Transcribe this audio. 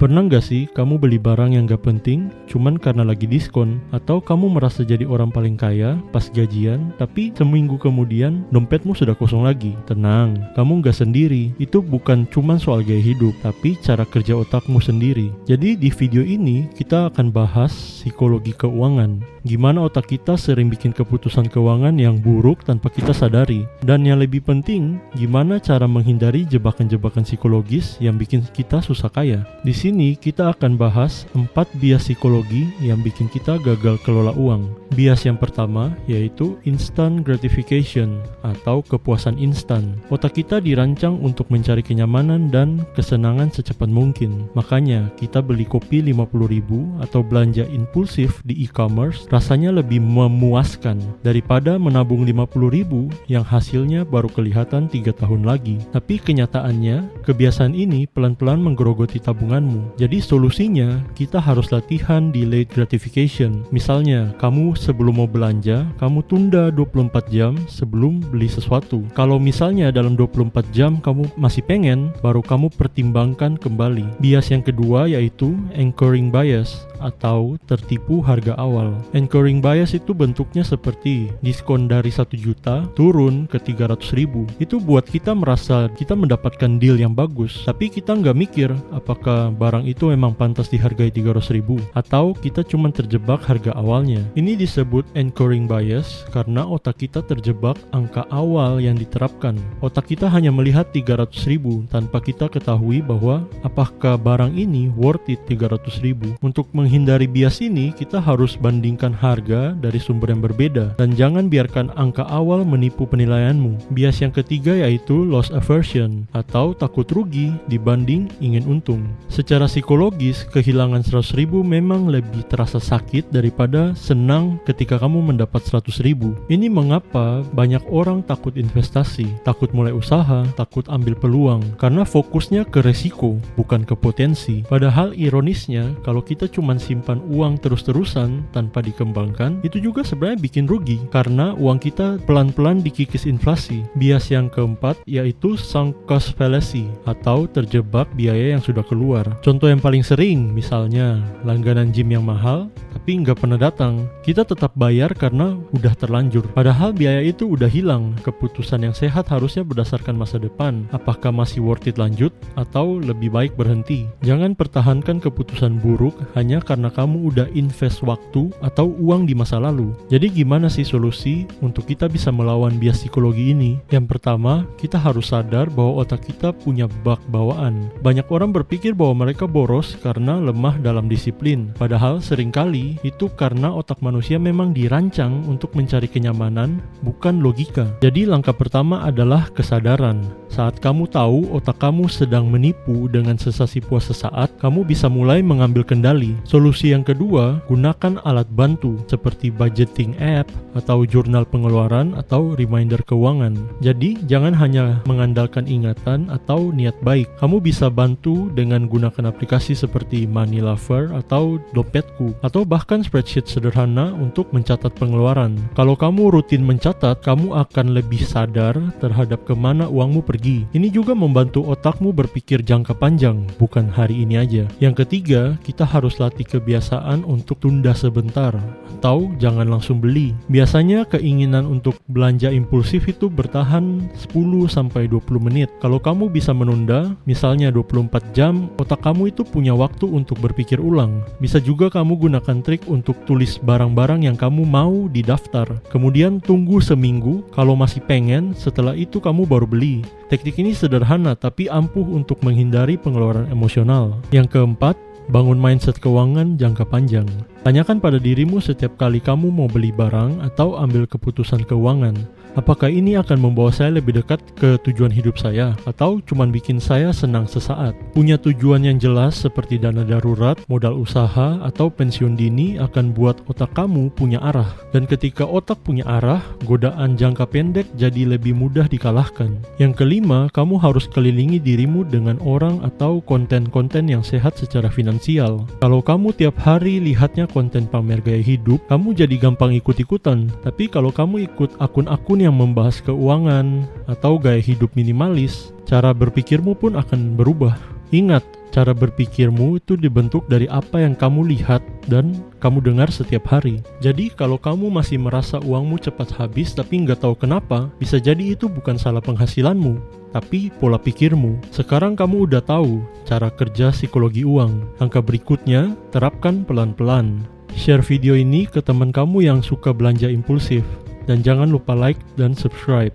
Pernah nggak sih kamu beli barang yang gak penting cuman karena lagi diskon? Atau kamu merasa jadi orang paling kaya pas gajian, tapi seminggu kemudian dompetmu sudah kosong lagi? Tenang, kamu nggak sendiri. Itu bukan cuman soal gaya hidup, tapi cara kerja otakmu sendiri. Jadi di video ini kita akan bahas psikologi keuangan. Gimana otak kita sering bikin keputusan keuangan yang buruk tanpa kita sadari. Dan yang lebih penting, gimana cara menghindari jebakan-jebakan psikologis yang bikin kita susah kaya. Di sini kita akan bahas 4 bias psikologi yang bikin kita gagal kelola uang. Bias yang pertama yaitu instant gratification atau kepuasan instan. Otak kita dirancang untuk mencari kenyamanan dan kesenangan secepat mungkin. Makanya kita beli kopi 50.000 atau belanja impulsif di e-commerce rasanya lebih memuaskan daripada menabung 50.000 yang hasilnya baru kelihatan 3 tahun lagi. Tapi kenyataannya, kebiasaan ini pelan-pelan menggerogoti tabunganmu. Jadi solusinya, kita harus latihan delayed gratification. Misalnya, kamu sebelum mau belanja, kamu tunda 24 jam sebelum beli sesuatu. Kalau misalnya dalam 24 jam kamu masih pengen, baru kamu pertimbangkan kembali. Bias yang kedua yaitu anchoring bias atau tertipu harga awal. Anchoring bias itu bentuknya seperti diskon dari 1 juta turun ke 300.000. Itu buat kita merasa kita mendapatkan deal yang bagus, tapi kita nggak mikir apakah barang itu memang pantas dihargai 300.000 atau kita cuma terjebak harga awalnya. Ini disebut anchoring bias karena otak kita terjebak angka awal yang diterapkan. Otak kita hanya melihat 300.000 tanpa kita ketahui bahwa apakah barang ini worth it 300.000. Untuk menghindari bias ini, kita harus bandingkan harga dari sumber yang berbeda dan jangan biarkan angka awal menipu penilaianmu. Bias yang ketiga yaitu loss aversion atau takut rugi dibanding ingin untung. Secara psikologis, kehilangan 100.000 memang lebih terasa sakit daripada senang ketika kamu mendapat 100.000. Ini mengapa banyak orang takut investasi, takut mulai usaha, takut ambil peluang karena fokusnya ke resiko, bukan ke potensi. Padahal ironisnya, kalau kita cuma simpan uang terus-terusan tanpa dikembangkan, itu juga sebenarnya bikin rugi karena uang kita pelan-pelan dikikis inflasi. Bias yang keempat yaitu sunk cost fallacy atau terjebak biaya yang sudah keluar. Contoh yang paling sering misalnya langganan gym yang mahal tapi nggak pernah datang. Kita tetap bayar karena udah terlanjur. Padahal biaya itu udah hilang. Keputusan yang sehat harusnya berdasarkan masa depan. Apakah masih worth it lanjut atau lebih baik berhenti? Jangan pertahankan keputusan buruk hanya karena kamu udah invest waktu atau uang di masa lalu. Jadi gimana sih solusi untuk kita bisa melawan bias psikologi ini? Yang pertama, kita harus sadar bahwa otak kita punya bug bawaan. Banyak orang berpikir bahwa mereka boros karena lemah dalam disiplin. Padahal seringkali itu karena otak manusia memang dirancang untuk mencari kenyamanan, bukan logika. Jadi langkah pertama adalah kesadaran. Saat kamu tahu otak kamu sedang menipu dengan sensasi puas sesaat, kamu bisa mulai mengambil kendali. Solusi yang kedua, gunakan alat bantu seperti budgeting app atau jurnal pengeluaran atau reminder keuangan. Jadi, jangan hanya mengandalkan ingatan atau niat baik. Kamu bisa bantu dengan gunakan aplikasi seperti Money Lover atau Dompetku atau bahkan spreadsheet sederhana untuk mencatat pengeluaran. Kalau kamu rutin mencatat, kamu akan lebih sadar terhadap kemana uangmu pergi. Ini juga membantu otakmu berpikir jangka panjang, bukan hari ini aja. Yang ketiga, kita harus latih kebiasaan untuk tunda sebentar atau jangan langsung beli. Biasanya keinginan untuk belanja impulsif itu bertahan 10-20 menit. Kalau kamu bisa menunda, misalnya 24 jam, otak kamu itu punya waktu untuk berpikir ulang. Bisa juga kamu gunakan trik untuk tulis barang-barang yang kamu mau didaftar. Kemudian tunggu seminggu, kalau masih pengen, setelah itu kamu baru beli. Teknik ini sederhana tapi ampuh untuk menghindari pengeluaran emosional. Yang keempat, bangun mindset keuangan jangka panjang. Tanyakan pada dirimu setiap kali kamu mau beli barang atau ambil keputusan keuangan. Apakah ini akan membawa saya lebih dekat ke tujuan hidup saya atau cuma bikin saya senang sesaat? Punya tujuan yang jelas seperti dana darurat, modal usaha, atau pensiun dini akan buat otak kamu punya arah. Dan ketika otak punya arah, godaan jangka pendek jadi lebih mudah dikalahkan. Yang kelima, kamu harus kelilingi dirimu dengan orang atau konten-konten yang sehat secara finansial. Kalau kamu tiap hari lihatnya konten pamer gaya hidup, kamu jadi gampang ikut-ikutan. Tapi kalau kamu ikut akun-akun yang membahas keuangan atau gaya hidup minimalis, cara berpikirmu pun akan berubah. Ingat, Cara berpikirmu itu dibentuk dari apa yang kamu lihat dan kamu dengar setiap hari. Jadi kalau kamu masih merasa uangmu cepat habis tapi nggak tahu kenapa, bisa jadi itu bukan salah penghasilanmu, tapi pola pikirmu. Sekarang kamu udah tahu cara kerja psikologi uang. Langkah berikutnya, terapkan pelan-pelan. Share video ini ke teman kamu yang suka belanja impulsif. Dan jangan lupa like dan subscribe.